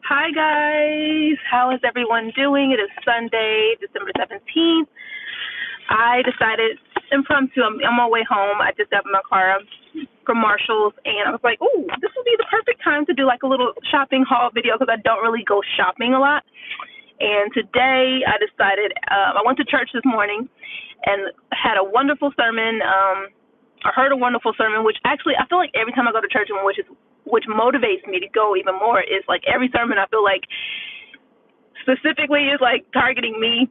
Hi guys, how is everyone doing? It is Sunday, December 17th. I decided impromptu, I'm on my way home. I just got in my car from Marshall's and I was like, oh, this would be the perfect time to do like a little shopping haul video because I don't really go shopping a lot. And today I decided, I went to church this morning and had a wonderful sermon. I heard a wonderful sermon, which actually I feel like every time I go to church, which motivates me to go even more, is like every sermon I feel like specifically is like targeting me.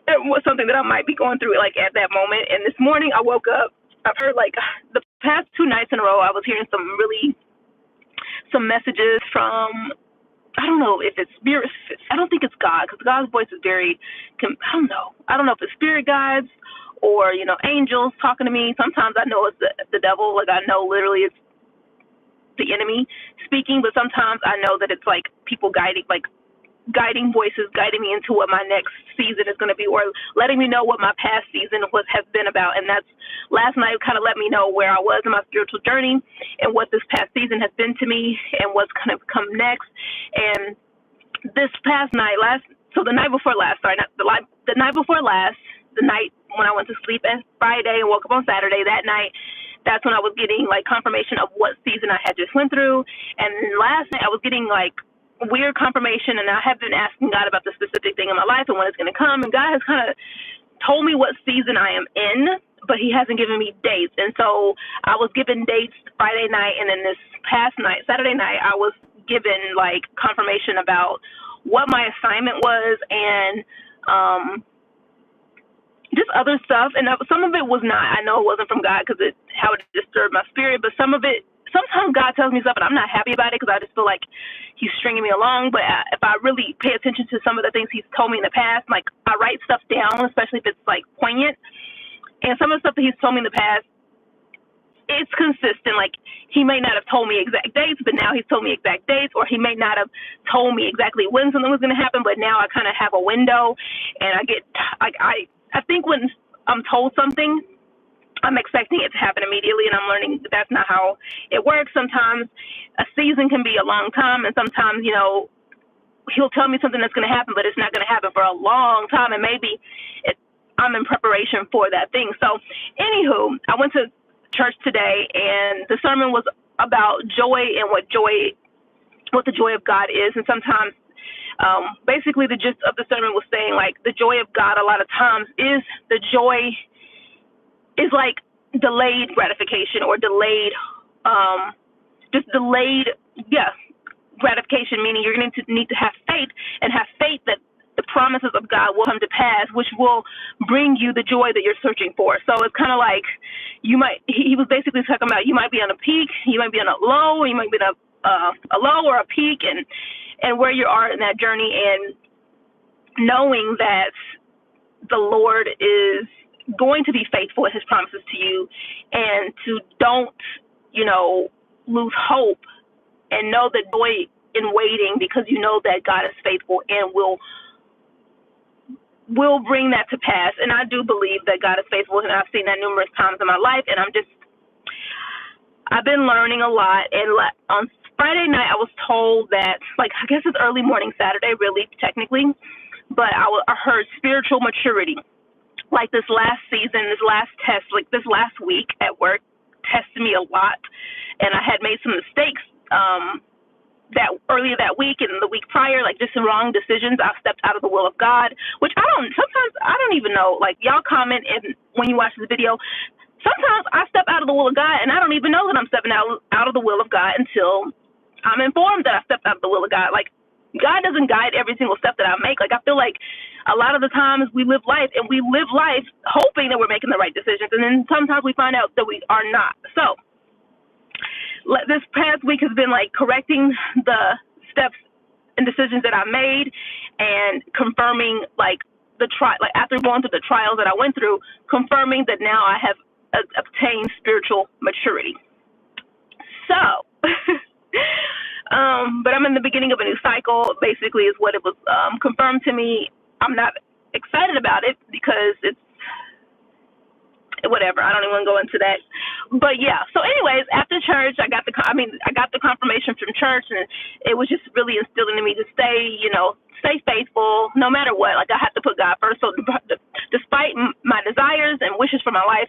It was something that I might be going through like at that moment. And this morning I woke up, I've heard like the past 2 nights in a row I was hearing some messages from, I don't know if it's spirit. I don't think it's God because God's voice is very, I don't know if it's spirit guides or angels talking to me. Sometimes I know it's the devil, like I know literally it's the enemy speaking, but sometimes I know that it's like people guiding voices guiding me into what my next season is going to be, or letting me know what my past season has been about. And that's last night kind of let me know where I was in my spiritual journey and what this past season has been to me and what's going to come next. And this past night, the night before last, the night before last, the night when I went to sleep on Friday and woke up on Saturday, that night, that's when I was getting like confirmation of what season I had just went through. And last night I was getting like weird confirmation, and I have been asking God about the specific thing in my life and when it's going to come. And God has kind of told me what season I am in, but he hasn't given me dates. And so I was given dates Friday night, and then this past night, Saturday night, I was given like confirmation about what my assignment was and just other stuff. And some of it was not, I know it wasn't from God because how it disturbed my spirit, but some of it, sometimes God tells me stuff and I'm not happy about it because I just feel like he's stringing me along. But if I really pay attention to some of the things he's told me in the past, like I write stuff down, especially if it's like poignant. And some of the stuff that he's told me in the past, it's consistent. Like he may not have told me exact dates, but now he's told me exact dates, or he may not have told me exactly when something was going to happen, but now I kind of have a window. And I get like I think when I'm told something, I'm expecting it to happen immediately, and I'm learning that's not how it works. Sometimes a season can be a long time, and sometimes, he'll tell me something that's going to happen, but it's not going to happen for a long time, and maybe I'm in preparation for that thing. So, anywho, I went to church today, and the sermon was about joy and what the joy of God is, and sometimes basically the gist of the sermon was saying, like, the joy of God a lot of times is the joy is like delayed gratification or delayed gratification, meaning you're going to need to have faith and have faith that the promises of God will come to pass, which will bring you the joy that you're searching for. So it's kind of like he was basically talking about you might be on a peak, you might be on a low, or you might be on a low or a peak, and where you are in that journey, and knowing that the Lord is going to be faithful in his promises to you, and to don't, lose hope, and know the joy in waiting, because you know that God is faithful and will bring that to pass. And I do believe that God is faithful, and I've seen that numerous times in my life, and I've been learning a lot. And on Friday night, I was told that, like, I guess it's early morning Saturday, really, technically, but I heard spiritual maturity. Like this last season, this last test, like this last week at work tested me a lot, and I had made some mistakes that earlier that week and the week prior, like just some wrong decisions. I stepped out of the will of God, which sometimes I don't even know, like y'all comment when you watch this video, sometimes I step out of the will of God and I don't even know that I'm stepping out of the will of God until I'm informed that I stepped out of the will of God. Like, God doesn't guide every single step that I make. Like, I feel like a lot of the times we live life hoping that we're making the right decisions, and then sometimes we find out that we are not. So this past week has been like correcting the steps and decisions that I made, and confirming like after going through the trials that I went through, confirming that now I have obtained spiritual maturity. So but I'm in the beginning of a new cycle, basically, is what it was confirmed to me. I'm not excited about it because whatever. I don't even want to go into that. But yeah. So, anyways, after church, I got the confirmation from church, and it was just really instilling in me to stay faithful no matter what. Like, I have to put God first. So, despite my desires and wishes for my life,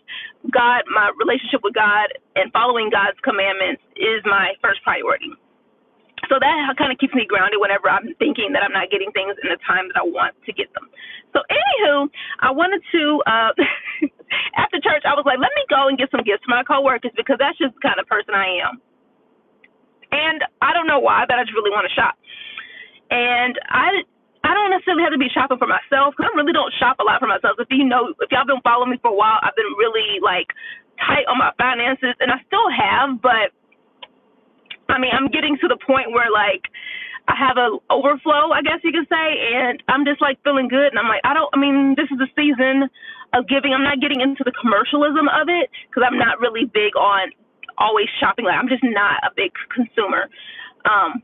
my relationship with God and following God's commandments is my first priority. So that kind of keeps me grounded whenever I'm thinking that I'm not getting things in the time that I want to get them. So anywho, I wanted to, after church, I was like, let me go and get some gifts to my coworkers because that's just the kind of person I am. And I don't know why, but I just really want to shop. And I don't necessarily have to be shopping for myself because I really don't shop a lot for myself. If y'all been following me for a while, I've been really like tight on my finances, and I still have, but I mean, I'm getting to the point where, like, I have an overflow, I guess you could say, and I'm just, like, feeling good. And I'm like, this is the season of giving. I'm not getting into the commercialism of it because I'm not really big on always shopping. Like, I'm just not a big consumer.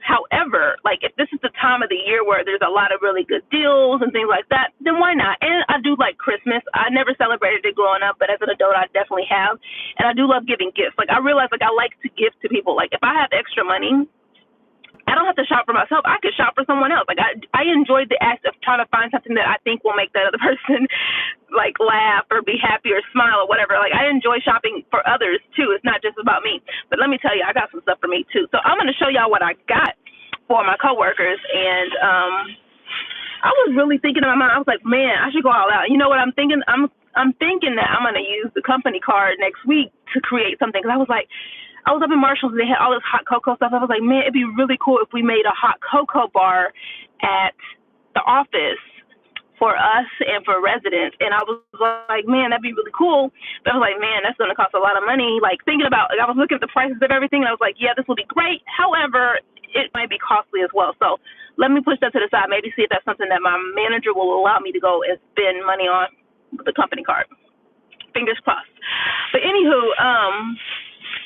However, like, if this is the time of the year where there's a lot of really good deals and things like that, then why not? And I do like Christmas. I never celebrated it growing up, but as an adult, I definitely have. And I do love giving gifts. Like, I realize, like, I like to give to people. Like, if I have extra money, I don't have to shop for myself. I could shop for someone else. Like, I enjoy the act of trying to find something that I think will make that other person, like, laugh or be happy or smile or whatever. Like, I enjoy shopping for others, too. It's not just about me. But let me tell you, I got some stuff for me, too. So I'm going to show y'all what I got for my coworkers. And I was really thinking in my mind, I was like, man, I should go all out. You know what I'm thinking? I'm thinking that I'm going to use the company card next week to create something. Because I was up in Marshall's and they had all this hot cocoa stuff. I was like, man, it'd be really cool if we made a hot cocoa bar at the office for us and for residents. And I was like, man, that'd be really cool. But I was like, man, that's going to cost a lot of money. Like, thinking about, like, I was looking at the prices of everything, and I was like, yeah, this will be great. However, it might be costly as well. So let me push that to the side, maybe see if that's something that my manager will allow me to go and spend money on with the company card. Fingers crossed. But anywho,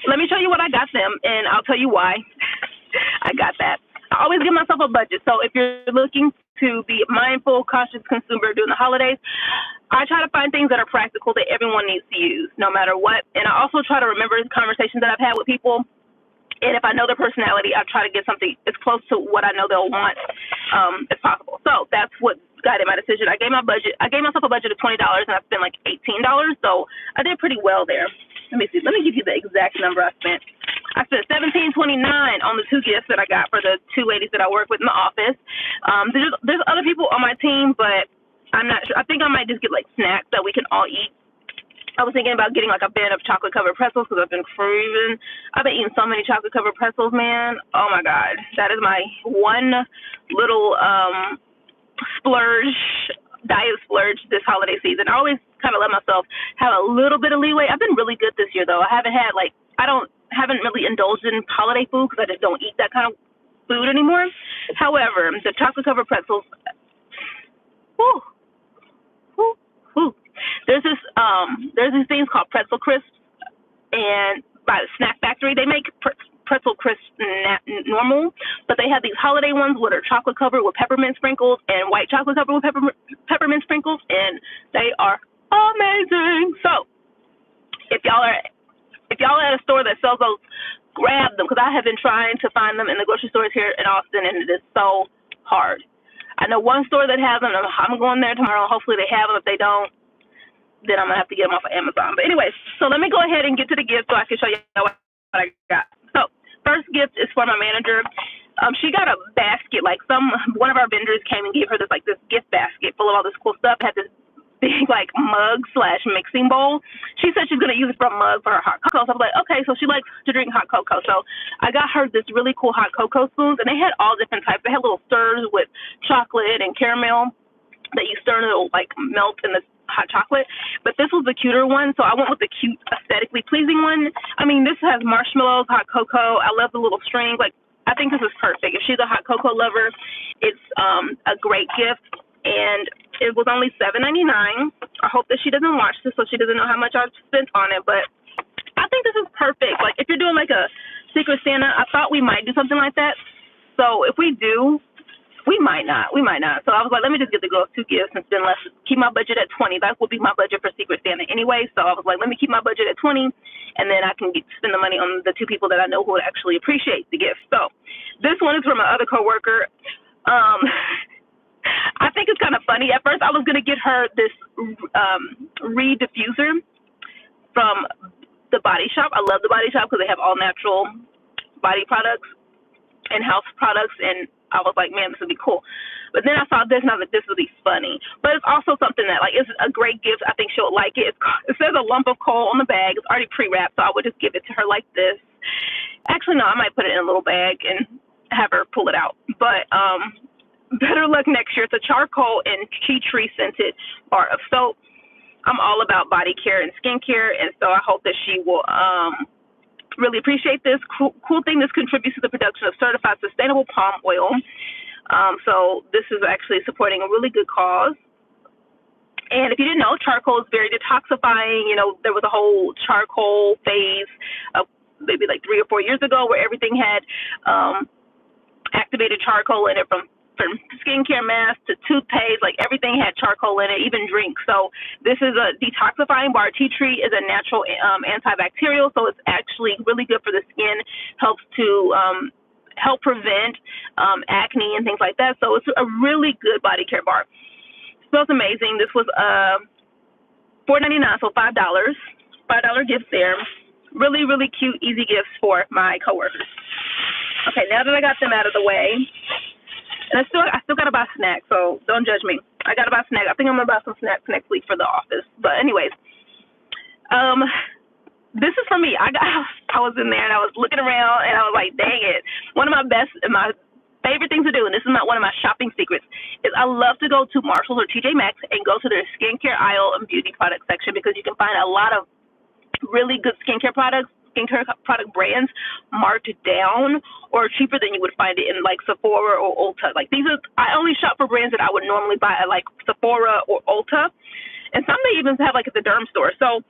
let me show you what I got them, and I'll tell you why I got that. I always give myself a budget. So if you're looking to be a mindful, conscious consumer during the holidays, I try to find things that are practical that everyone needs to use, no matter what. And I also try to remember conversations that I've had with people. And if I know their personality, I try to get something as close to what I know they'll want as possible. So that's what guided my decision. I gave myself a budget of $20, and I spent like $18. So I did pretty well there. Let me see. Let me give you the exact number I spent. I spent $17.29 on the two gifts that I got for the two ladies that I work with in the office. There's other people on my team, but I'm not sure. I think I might just get like snacks that we can all eat. I was thinking about getting like a bin of chocolate covered pretzels because I've been craving. I've been eating so many chocolate covered pretzels, man. Oh my God. That is my one little diet splurge this holiday season. I always kind of let myself have a little bit of leeway. I've been really good this year though. I haven't really indulged in holiday food because I just don't eat that kind of food anymore. However, the chocolate covered pretzels, whew, whew, whew. There's these things called pretzel crisps, and by the Snack Factory, they make pretzel crisps normal, but they have these holiday ones that are chocolate covered with peppermint sprinkles and white chocolate covered with peppermint sprinkles, and they are amazing. So if y'all are at a store that sells those, grab them, because I have been trying to find them in the grocery stores here in Austin, and it is so hard. I know one store that has them. I'm going there tomorrow. Hopefully they have them. If they don't, then I'm going to have to get them off of Amazon. But anyways, so let me go ahead and get to the gift so I can show you what I got. So first gift is for my manager. She got a basket, like one of our vendors came and gave her this gift basket full of all this cool stuff. It had this big like mug / mixing bowl. She said she's going to use it for a mug for her hot cocoa. So I was like, okay, so she likes to drink hot cocoa. So I got her this really cool hot cocoa spoons, and they had all different types. They had little stirs with chocolate and caramel that you stir and it'll like melt in the hot chocolate. But this was the cuter one, so I went with the cute, aesthetically pleasing one. I mean, this has marshmallows, hot cocoa. I love the little string. Like, I think this is perfect. If she's a hot cocoa lover, it's a great gift. And it was only $7.99. I hope that she doesn't watch this so she doesn't know how much I spent on it. But I think this is perfect. Like, if you're doing like a Secret Santa, I thought we might do something like that. So if we do, We might not. So I was like, let me just get the girls 2 gifts and spend less. Keep my budget at 20. That would be my budget for Secret Santa anyway. So I was like, let me keep my budget at 20, and then I can spend the money on the 2 people that I know who would actually appreciate the gift. So this one is from my other coworker. I think it's kind of funny. At first, I was gonna get her this Reed diffuser from the Body Shop. I love the Body Shop because they have all natural body products and house products, and I was like, man, this would be cool. But then I saw this, and I was like, this would be funny. But it's also something that, like, it's a great gift. I think she'll like it. It says a lump of coal on the bag. It's already pre-wrapped, so I would just give it to her like this. Actually, no, I might put it in a little bag and have her pull it out. But better luck next year. It's a charcoal and tea tree scented bar of soap. I'm all about body care and skincare, and so I hope that she will really appreciate this. Cool thing, this contributes to the production of certified sustainable palm oil. So this is actually supporting a really good cause. And if you didn't know, charcoal is very detoxifying. You know, there was a whole charcoal phase maybe like 3 or 4 years ago where everything had activated charcoal in it, from skincare masks to toothpaste, like everything had charcoal in it, even drinks. So this is a detoxifying bar. Tea tree is a natural antibacterial, so it's actually really good for the skin, helps to help prevent acne and things like that. So it's a really good body care bar. Smells amazing. This was $4.99, so $5 gift there. Really, really cute, easy gifts for my coworkers. Okay, now that I got them out of the way, and I still gotta buy snacks, so don't judge me. I gotta buy snacks. I think I'm gonna buy some snacks next week for the office. But anyways, this is for me. I was in there and I was looking around and I was like, dang it. One of my favorite things to do, and this is not one of my shopping secrets, is I love to go to Marshalls or TJ Maxx and go to their skincare aisle and beauty product section, because you can find a lot of really good skincare product brands marked down or cheaper than you would find it in like Sephora or Ulta. Like I only shop for brands that I would normally buy at like Sephora or Ulta, and some they even have like at the derm store. So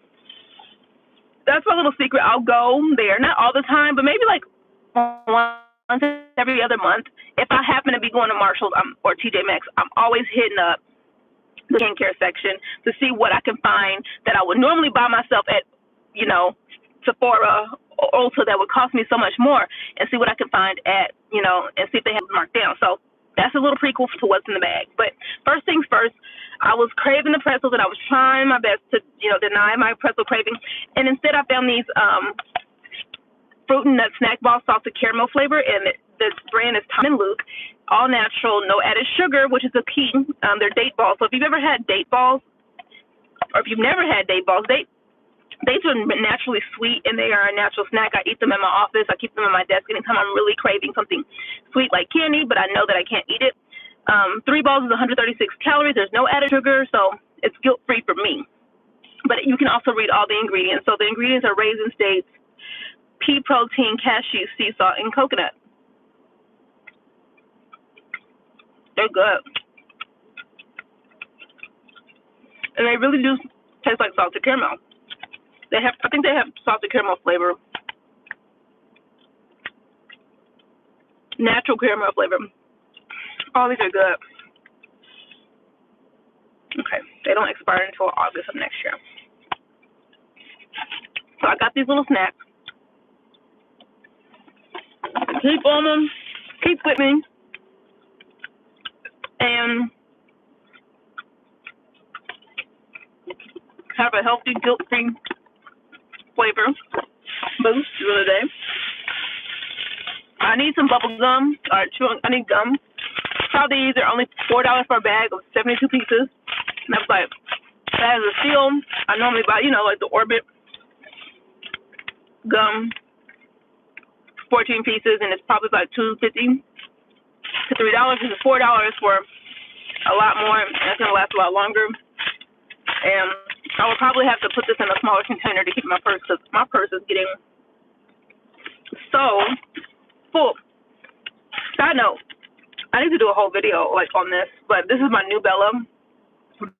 that's my little secret. I'll go there, not all the time, but maybe like once every other month. If I happen to be going to Marshalls or TJ Maxx, I'm always hitting up the skincare section to see what I can find that I would normally buy myself at, you know, Sephora or Ulta that would cost me so much more, and see what I can find at, you know, and see if they have it marked down. So that's a little prequel to what's in the bag. But first things first, I was craving the pretzels, and I was trying my best to, you know, deny my pretzel craving. And instead I found these fruit and nut snack balls, salted caramel flavor, and the brand is Tom and Luke, all natural, no added sugar, which is a key. They're date balls. So if you've ever had date balls, or if you've never had date balls, dates are naturally sweet, and they are a natural snack. I eat them in my office. I keep them on my desk anytime I'm really craving something sweet like candy, but I know that I can't eat it. 3 balls is 136 calories. There's no added sugar, so it's guilt-free for me. But you can also read all the ingredients. So the ingredients are raisin dates, pea protein, cashew, sea salt, and coconut. They're good. And they really do taste like salted caramel. I think they have salted caramel flavor. Natural caramel flavor. All these are good. Okay, they don't expire until August of next year. So I got these little snacks. Keep on them. Keep with me. And have a healthy, guilt-free flavor boost for the day. I need some bubble gum. I need gum. Saw these. They're only $4 for a bag of 72 pieces. And I was like, that is a steal. I normally buy, you know, like the Orbit gum, 14 pieces, and it's probably like $2.50 to $3. This is $4 for a lot more, and it's gonna last a lot longer. And I will probably have to put this in a smaller container to keep my purse, because my purse is getting so full. Side note, I need to do a whole video like on this, but this is my New Bella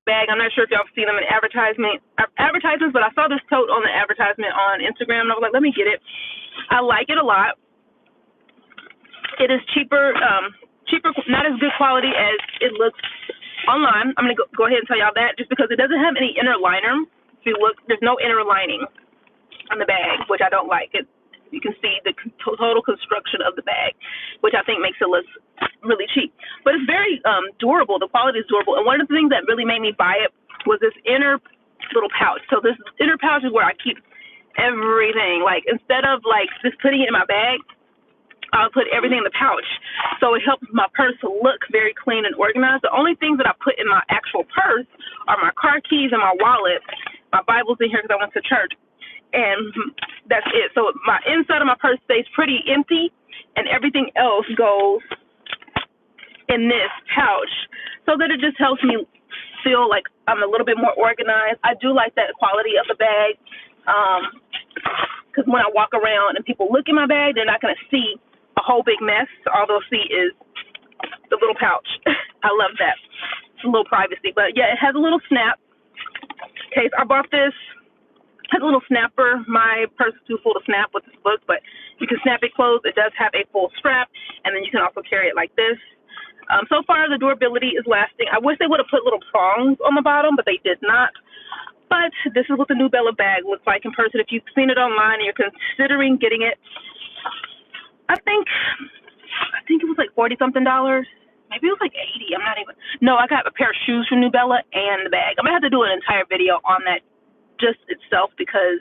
bag. I'm not sure if y'all have seen them in advertisements, but I saw this tote on the advertisement on Instagram, and I was like, let me get it. I like it a lot. It is cheaper, not as good quality as it looks online. I'm going to go ahead and tell y'all that just because it doesn't have any inner liner. If you look, there's no inner lining on the bag, which I don't like. You can see the total construction of the bag, which I think makes it look really cheap. But it's very durable. The quality is durable. And one of the things that really made me buy it was this inner little pouch. So this inner pouch is where I keep everything. Like, instead of like just putting it in my bag, I'll put everything in the pouch. So it helps my purse to look very clean and organized. The only things that I put in my actual purse are my car keys and my wallet. My Bible's in here because I went to church. And that's it. So my inside of my purse stays pretty empty, and everything else goes in this pouch, so that it just helps me feel like I'm a little bit more organized. I do like that quality of the bag, because when I walk around and people look in my bag, they're not going to see a whole big mess. All they'll see is the little pouch. I love that. It's a little privacy. But yeah, it has a little snap case. I bought this. Has a little snapper. My purse is too full to snap with this book, but you can snap it closed. It does have a full strap, and then you can also carry it like this. So far, the durability is lasting. I wish they would have put little prongs on the bottom, but they did not. But this is what the New Bella bag looks like in person. If you've seen it online and you're considering getting it, I think it was like $40-something. Maybe it was like $80. I'm not even. No, I got a pair of shoes from New Bella and the bag. I'm gonna have to do an entire video on that just itself, because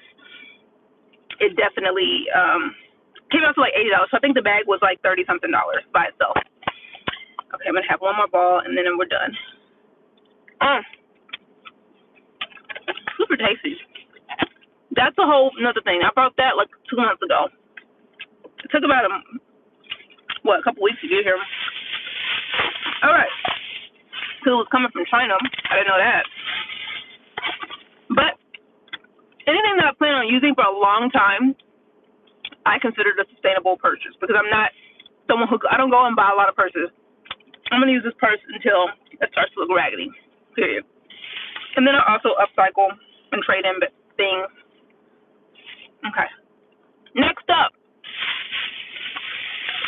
it definitely came out to like $80. So I think the bag was like $30-something by itself. Okay, I'm gonna have one more ball and then we're done. Super tasty. That's a whole another thing. I bought that like 2 months ago. It took about a couple weeks to get here. All right, because it was coming from China. I didn't know that. But anything that I plan on using for a long time, I consider it a sustainable purchase, because I'm not someone who, I don't go and buy a lot of purses. I'm going to use this purse until it starts to look raggedy, period. And then I also upcycle and trade in things. Okay. Next up.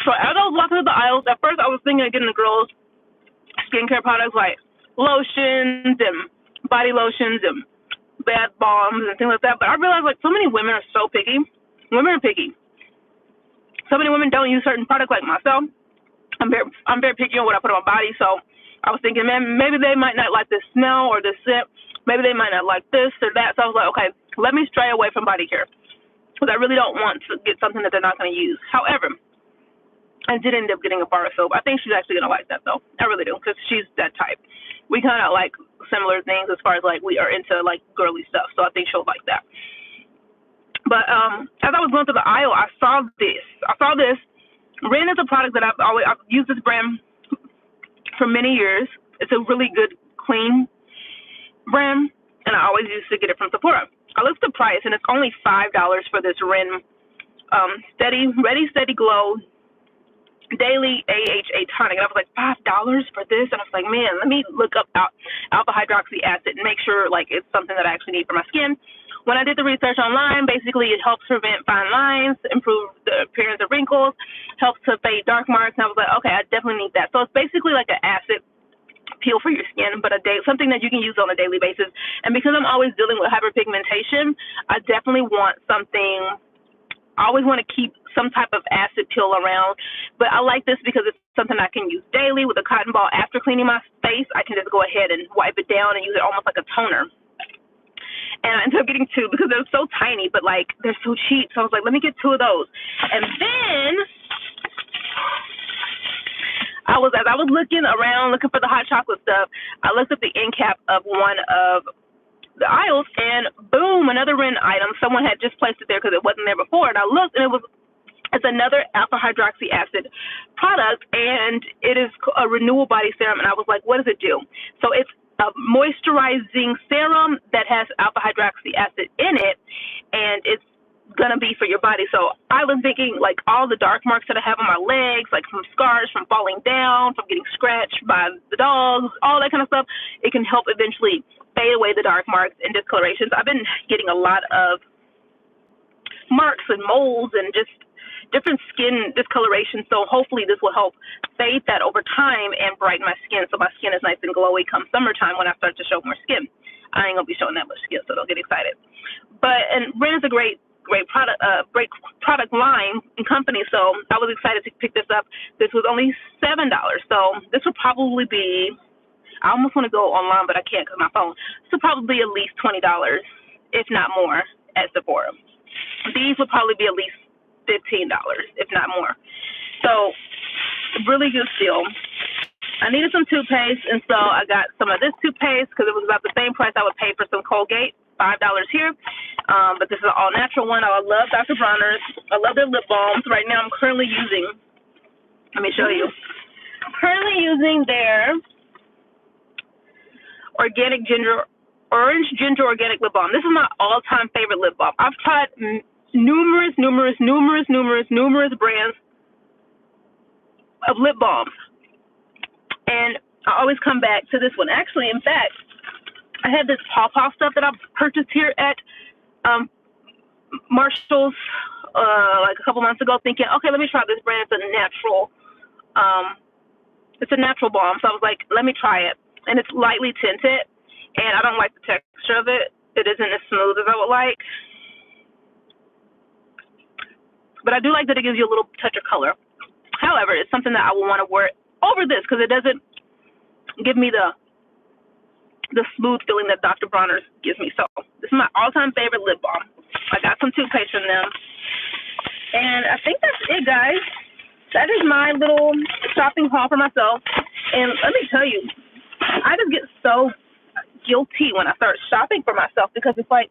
So as I was walking through the aisles, at first I was thinking of getting the girls' skincare products like lotions and body lotions and bath bombs and things like that, but I realized like so many women are so picky. Women are picky. So many women don't use certain products like myself. I'm very picky on what I put on my body, so I was thinking, man, maybe they might not like this smell or this scent. Maybe they might not like this or that. So I was like, okay, let me stray away from body care, because I really don't want to get something that they're not going to use. However, I did end up getting a bar of soap. I think she's actually going to like that, though. I really do, because she's that type. We kind of like similar things as far as like we are into like girly stuff, so I think she'll like that. But as I was going through the aisle, I saw this. Ren is a product that I've used this brand for many years. It's a really good, clean brand, and I always used to get it from Sephora. I looked at the price, and it's only $5 for this Ren Ready Steady Glow Daily AHA Tonic. And I was like, $5 for this? And I was like, man, let me look up alpha hydroxy acid and make sure like it's something that I actually need for my skin. When I did the research online, basically it helps prevent fine lines, improve the appearance of wrinkles, helps to fade dark marks. And I was like, okay, I definitely need that. So it's basically like an acid peel for your skin, but something that you can use on a daily basis. And because I'm always dealing with hyperpigmentation, I definitely want something. I always want to keep some type of acid peel around, but I like this because it's something I can use daily with a cotton ball. After cleaning my face, I can just go ahead and wipe it down and use it almost like a toner. And I ended up getting 2 because they're so tiny, but like they're so cheap. So I was like, let me get 2 of those. And then as I was looking around, looking for the hot chocolate stuff, I looked at the end cap of one of the aisles, and boom, another Ren item. Someone had just placed it there because it wasn't there before, and I looked, and it's another alpha hydroxy acid product, and it is a renewal body serum. And I was like, what does it do? So it's a moisturizing serum that has alpha hydroxy acid in it, and it's gonna be for your body. So I was thinking like all the dark marks that I have on my legs, like from scars from falling down, from getting scratched by the dogs, all that kind of stuff, it can help eventually fade away the dark marks and discolorations. I've been getting a lot of marks and moles and just, different skin discoloration. So hopefully this will help fade that over time and brighten my skin, so my skin is nice and glowy come summertime when I start to show more skin. I ain't gonna be showing that much skin, so don't get excited. But and Ren is a great product line and company, so I was excited to pick this up. This was only $7, so this would probably be, I almost want to go online, but I can't because my phone. This would probably be at least $20, if not more, at Sephora. These would probably be at least $15, if not more. So, really good deal. I needed some toothpaste, and so I got some of this toothpaste because it was about the same price I would pay for some Colgate, $5 here. But this is an all-natural one. I love Dr. Bronner's. I love their lip balms. Right now I'm currently using, let me show you. I'm currently using their Orange Ginger Organic Lip Balm. This is my all-time favorite lip balm. I've tried numerous brands of lip balms, and I always come back to this one. Actually, in fact, I had this pawpaw stuff that I purchased here at Marshall's like a couple months ago, thinking, okay, let me try this brand. It's a natural balm, so I was like, let me try it. And it's lightly tinted, and I don't like the texture of it. It isn't as smooth as I would like, but I do like that it gives you a little touch of color. However, it's something that I will want to wear over this because it doesn't give me the smooth feeling that Dr. Bronner's gives me. So this is my all-time favorite lip balm. I got some toothpaste from them, and I think that's it, guys. That is my little shopping haul for myself. And let me tell you, I just get so guilty when I start shopping for myself because it's like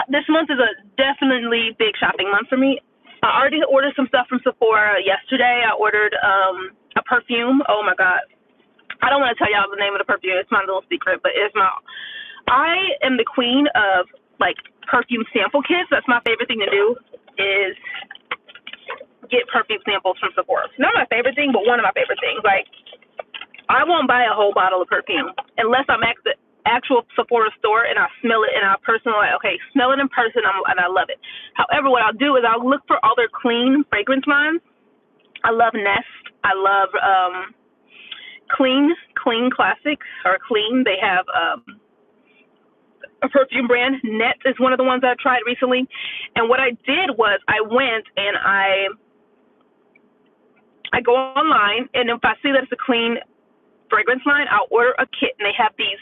this month is a definitely big shopping month for me. I already ordered some stuff from Sephora yesterday. I ordered a perfume. Oh my God. I don't want to tell y'all the name of the perfume. It's my little secret, but I am the queen of like perfume sample kits. That's my favorite thing to do is get perfume samples from Sephora. Not my favorite thing, but one of my favorite things. Like, I won't buy a whole bottle of perfume unless I'm at the actual Sephora store and I smell it and I personally like, okay, smell it in person and I love it. However, what I'll do is I'll look for all their clean fragrance lines. I love Nest. I love Clean Classics or Clean. They have a perfume brand. Net is one of the ones I tried recently. And what I did was I went and I go online, and if I see that it's a Clean fragrance line, I'll order a kit, and they have these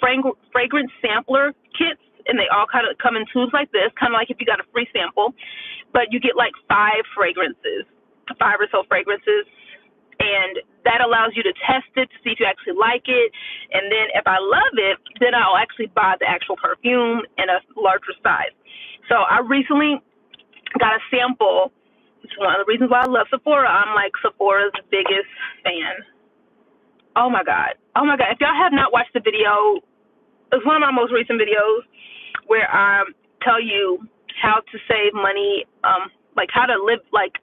fragrance sampler kits, and they all kind of come in tubes like this, kind of like if you got a free sample, but you get like 5 or so fragrances, and that allows you to test it to see if you actually like it, and then if I love it, then I'll actually buy the actual perfume in a larger size. So I recently got a sample. It's one of the reasons why I love Sephora. I'm like Sephora's biggest fan. Oh my God. If y'all have not watched the video, it's one of my most recent videos where I tell you how to save money, like how to live, like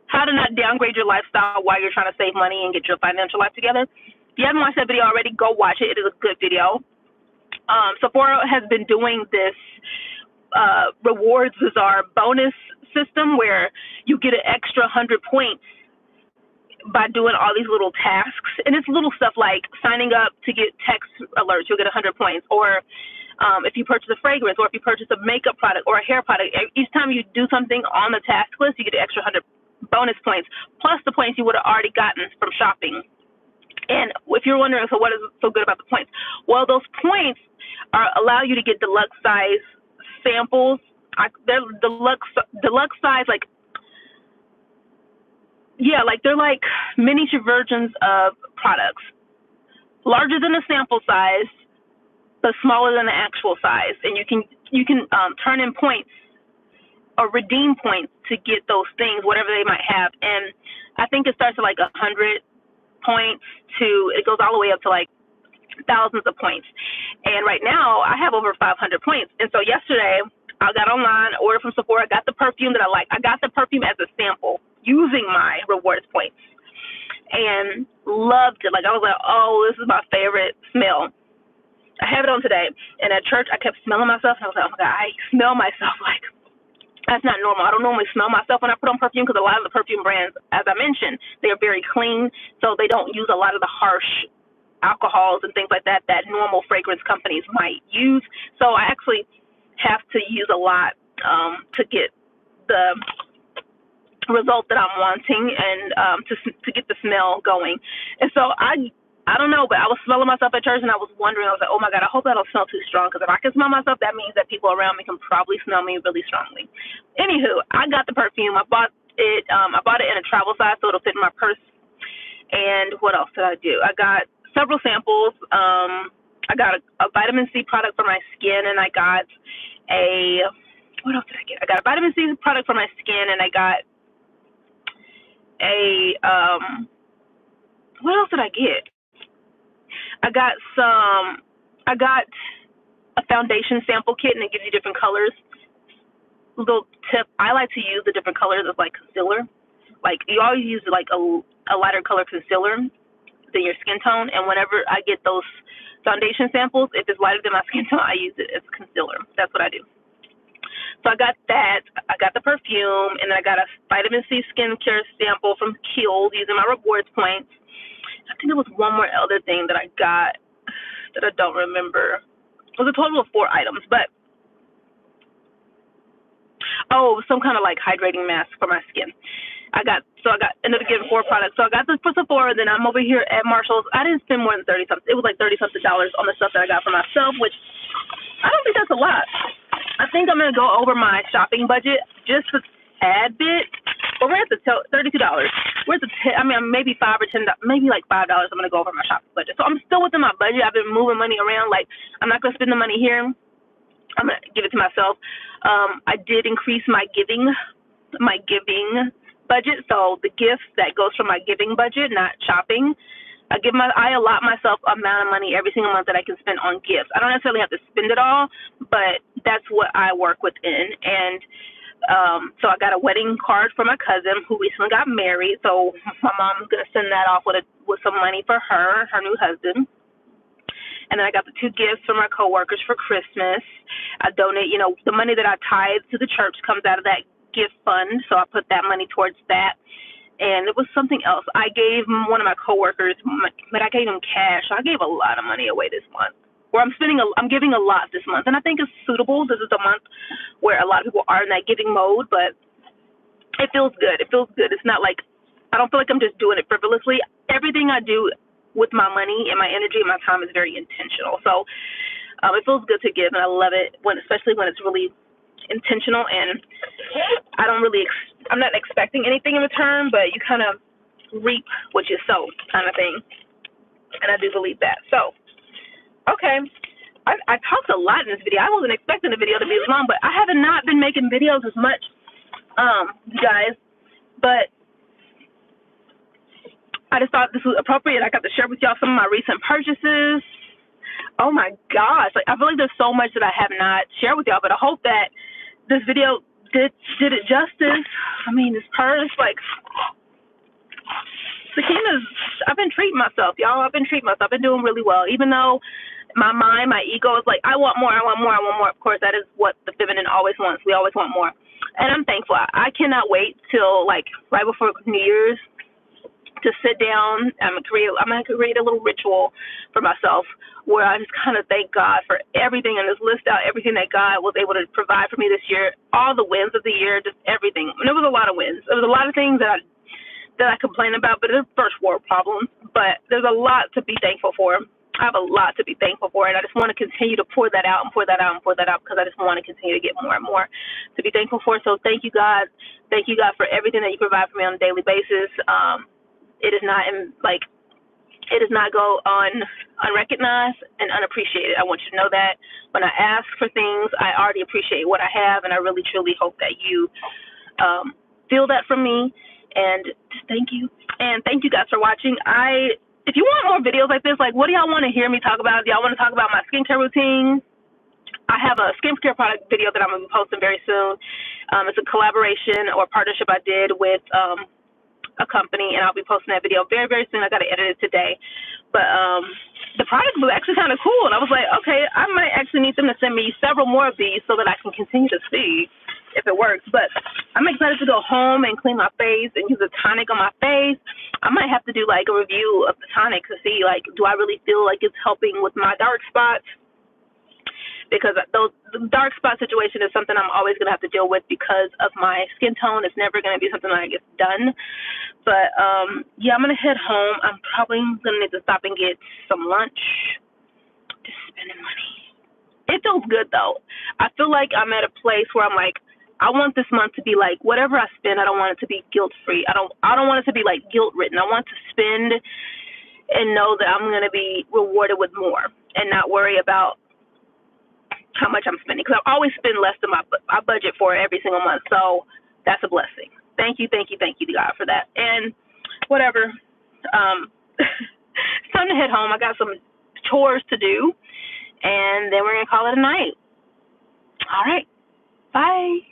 how to not downgrade your lifestyle while you're trying to save money and get your financial life together. If you haven't watched that video already, go watch it. It is a good video. Sephora has been doing this rewards bazaar bonus system where you get an extra 100 points by doing all these little tasks, and it's little stuff like signing up to get text alerts, you'll get 100 points, or if you purchase a fragrance, or if you purchase a makeup product or a hair product, each time you do something on the task list, you get an extra 100 bonus points, plus the points you would have already gotten from shopping. And if you're wondering, so what is so good about the points? Well, those points allow you to get deluxe size samples. They're deluxe size, like, yeah, like they're like miniature versions of products, larger than the sample size, but smaller than the actual size. And you can turn in points or redeem points to get those things, whatever they might have. And I think it starts at like 100 points to, it goes all the way up to like thousands of points. And right now I have over 500 points. And so yesterday I got online, ordered from Sephora, got the perfume that I like. I got the perfume as a sample using my rewards points and loved it. Like, I was like, oh, this is my favorite smell. I have it on today. And at church, I kept smelling myself, and I was like, oh my God, I smell myself like That's not normal. I don't normally smell myself when I put on perfume because a lot of the perfume brands, as I mentioned, they are very clean, so they don't use a lot of the harsh alcohols and things like that that normal fragrance companies might use. So I actually have to use a lot to get the result that I'm wanting and to get the smell going. And so I don't know, but I was smelling myself at church and I was wondering, I was like, oh my God, I hope I don't smell too strong, because if I can smell myself, that means that people around me can probably smell me really strongly. Anywho, I got the perfume. I bought it in a travel size so it'll fit in my purse. And what else did I do? I got several samples. I got a vitamin C product for my skin, and I got what else did I get? I got a vitamin C product for my skin, and I got what else did I get? I got a foundation sample kit, and it gives you different colors. Little tip, I like to use the different colors as like concealer. Like, you always use like a lighter color concealer than your skin tone, and whenever I get those foundation samples, if it's lighter than my skin tone, I use it as concealer. That's what I do. So I got that. I got the perfume, and then I got a vitamin C skincare sample from Kiehl's using my rewards points. I think there was one more other thing that I got that I don't remember. It was a total of 4 items, but some kind of like hydrating mask for my skin. I ended up getting 4 products. So I got this for Sephora, then I'm over here at Marshall's. I didn't spend more than $30-something. It was like $30-something on the stuff that I got for myself, which I don't think that's a lot. I think I'm gonna go over my shopping budget just a tad bit. But we're at the $32. We're at the maybe $5 or $10, maybe like $5. I'm gonna go over my shopping budget. So I'm still within my budget. I've been moving money around. Like, I'm not gonna spend the money here. I'm gonna give it to myself. I did increase my giving budget. So the gift that goes from my giving budget, not shopping. I allot myself an amount of money every single month that I can spend on gifts. I don't necessarily have to spend it all, but that's what I work within. And so I got a wedding card for my cousin who recently got married. So my mom's gonna send that off with some money for her new husband. And then I got the 2 gifts for my coworkers for Christmas. I donate, the money that I tithe to the church comes out of that gift fund, so I put that money towards that. And it was something else. I gave one of my coworkers, but I gave him cash. I gave a lot of money away this month. Where I'm giving a lot this month, and I think it's suitable. This is a month where a lot of people are in that giving mode, but it feels good. It feels good. It's not like, I don't feel like I'm just doing it frivolously. Everything I do with my money and my energy and my time is very intentional. So it feels good to give, and I love it especially when it's really intentional, and I'm not expecting anything in return, but you kind of reap what you sow, kind of thing. And I do believe that. So, okay. I talked a lot in this video. I wasn't expecting the video to be as long, but I have not been making videos as much, you guys. But I just thought this was appropriate. I got to share with y'all some of my recent purchases. Oh my gosh. Like, I feel like there's so much that I have not shared with y'all, but I hope that this video did it justice. I mean, this purse, like, I've been treating myself, y'all. I've been doing really well, even though my mind, my ego is like, I want more. Of course, that is what the feminine always wants. We always want more. And I'm thankful. I cannot wait till, like, right before New Year's to sit down. I'm going to create a little ritual for myself where I just kind of thank God for everything and just list out everything that God was able to provide for me this year, all the wins of the year, just everything. And there was a lot of wins. There was a lot of things that I complain about, but it's first world problems. But there's a lot to be thankful for. I have a lot to be thankful for, and I just want to continue to pour that out because I just want to continue to get more and more to be thankful for. So thank you, God. Thank you, God, for everything that you provide for me on a daily basis. It is not go unrecognized and unappreciated. I want you to know that when I ask for things, I already appreciate what I have, and I really, truly hope that you feel that from me. And just thank you. And thank you guys for watching. If you want more videos like this, like, what do y'all want to hear me talk about? Do y'all want to talk about my skincare routine? I have a skincare product video that I'm going to be posting very soon. It's a collaboration or partnership I did with a company, and I'll be posting that video very, very soon. I got to edit it today. But the product was actually kind of cool, and I was like, okay, I might actually need them to send me several more of these so that I can continue to see if it works. But I'm excited to go home and clean my face and use a tonic on my face. I might have to do like a review of the tonic to see like, do I really feel like it's helping with my dark spots? Because the dark spot situation is something I'm always going to have to deal with because of my skin tone. It's never going to be something that gets done. But yeah, I'm going to head home. I'm probably going to need to stop and get some lunch. Just spending money. It feels good though. I feel like I'm at a place where I'm like, I want this month to be like, whatever I spend, I don't want it to be guilt free. I don't want it to be like guilt ridden. I want to spend and know that I'm going to be rewarded with more and not worry about how much I'm spending, because I always spend less than my budget for every single month. So that's a blessing. Thank you to God for that. And whatever. It's time to head home. I got some chores to do, and then we're gonna call it a night. All right. Bye.